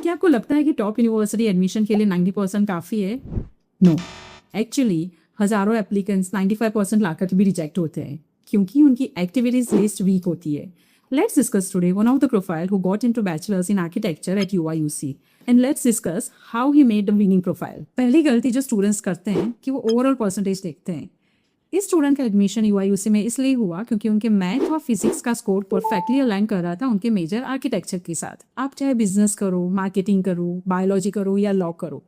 क्या आपको लगता है कि टॉप यूनिवर्सिटी एडमिशन के लिए 90% काफ़ी है? नो, एक्चुअली हज़ारों एप्लीकेंट्स 95% लाकर भी रिजेक्ट होते हैं क्योंकि उनकी एक्टिविटीज लिस्ट वीक होती है. Let's discuss today one of the profile who got into bachelor's in architecture at UIUC and let's discuss how he made the winning profile. पहली गलती जो स्टूडेंट्स करते हैं कि वो ओवरऑल परसेंटेज देखते हैं. इस स्टूडेंट का एडमिशन यूआईयूसी में इसलिए हुआ क्योंकि उनके मैथ और फिजिक्स का स्कोर परफेक्टली अलाइन कर रहा था उनके मेजर आर्किटेक्चर के साथ. आप चाहे बिजनेस करो, मार्केटिंग करो, बायोलॉजी करो या लॉ करो,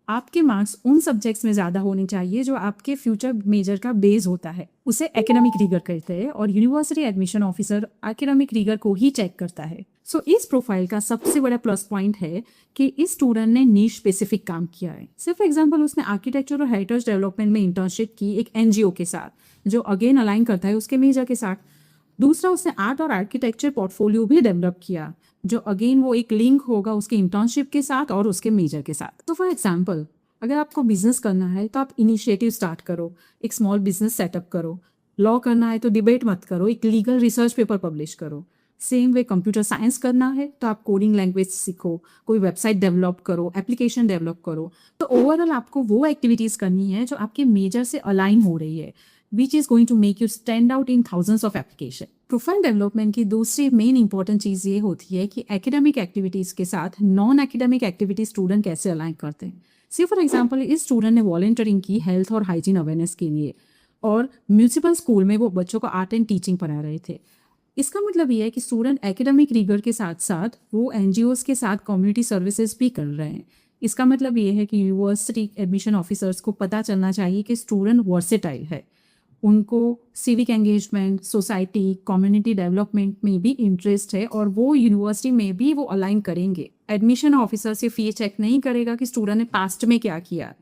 आपके मार्क्स उन सब्जेक्ट्स में ज़्यादा होने चाहिए जो आपके फ्यूचर मेजर का बेस होता है. उसे एकेडमिक रीगर कहते हैं और university admission officer academic rigger को ही चेक करता है. सो इस प्रोफाइल का सबसे बड़ा प्लस पॉइंट है कि इस स्टूडेंट ने नीश स्पेसिफिक काम किया है. सिर्फ एग्जांपल, उसने आर्किटेक्चर और हेरिटेज डेवलपमेंट में इंटर्नशिप की एक एनजीओ के साथ जो अगेन अलाइन करता है उसके मेजर के साथ. दूसरा, उसने आर्ट और आर्किटेक्चर पोर्टफोलियो भी डेवलप किया जो अगेन वो एक लिंक होगा उसके इंटर्नशिप के साथ और उसके मेजर के साथ. तो फॉर एग्जाम्पल, अगर आपको बिजनेस करना है तो आप इनिशिएटिव स्टार्ट करो, एक स्मॉल बिजनेस सेटअप करो. लॉ करना है तो डिबेट मत करो, एक लीगल रिसर्च पेपर पब्लिश करो. सेम वे कंप्यूटर साइंस करना है तो आप कोडिंग लैंग्वेज सीखो, कोई वेबसाइट डेवलप करो, एप्लीकेशन डेवलप करो. तो ओवरऑल आपको वो एक्टिविटीज़ करनी है जो आपके मेजर से अलाइन हो रही है, which is going to make you stand out in thousands of application. Profile development की दूसरी मेन इंपॉर्टेंट चीज़ ये होती है कि एकेडमिक एक्टिविटीज़ के साथ नॉन एकेडमिक एक्टिविटीज स्टूडेंट कैसे अलाइन करते हैं. सी फॉर एग्जांपल, इस स्टूडेंट ने वॉलंटियरिंग की हेल्थ और हाइजीन अवेयरनेस के लिए और म्यूनिसिपल स्कूल में वो बच्चों को आर्ट एंड टीचिंग पढ़ा रहे थे. इसका मतलब ये है कि स्टूडेंट एकेडमिक रीगर के साथ साथ वो एनजीओज के साथ कम्युनिटी सर्विसेज भी कर रहे हैं. इसका मतलब ये है कि यूनिवर्सिटी एडमिशन ऑफिसर्स को पता चलना चाहिए कि स्टूडेंट वर्सेटाइल है, उनको civic engagement, society, community development में भी इंटरेस्ट है और वो यूनिवर्सिटी में भी वो अलाइन करेंगे. एडमिशन ऑफिसर सिर्फ ये चेक नहीं करेगा कि स्टूडेंट ने पास्ट में क्या किया,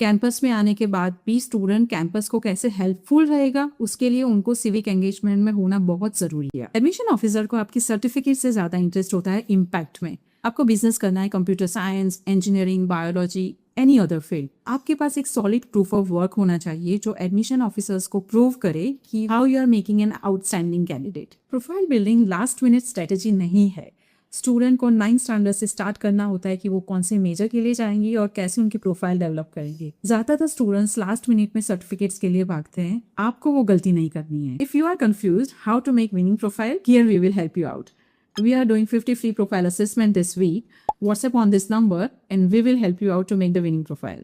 कैंपस में आने के बाद भी स्टूडेंट कैंपस को कैसे हेल्पफुल रहेगा, उसके लिए उनको सिविक एंगेजमेंट में होना बहुत ज़रूरी है. एडमिशन ऑफिसर को आपकी सर्टिफिकेट से ज़्यादा इंटरेस्ट होता है इम्पैक्ट में. आपको बिजनेस करना है, computer science, engineering, biology, any other field, आपके पास एक सॉलिड प्रूफ ऑफ वर्क होना चाहिए जो एडमिशन ऑफिसर्स को प्रूव करे कि how you are making an outstanding candidate. Profile building last minute strategy नहीं है. स्टूडेंट को 9th स्टैंडर्ड से स्टार्ट करना होता है कि वो कौन से मेजर के लिए जाएंगे और कैसे उनकी प्रोफाइल डेवलप करेंगे. ज़्यादातर स्टूडेंट्स लास्ट मिनट में सर्टिफिकेट्स के लिए भागते हैं. आपको वो गलती नहीं करनी है. If you are confused how to make winning profile, here we will help you out. We are doing 50 free profile assessment this week. WhatsApp on this number and we will help you out to make the winning profile.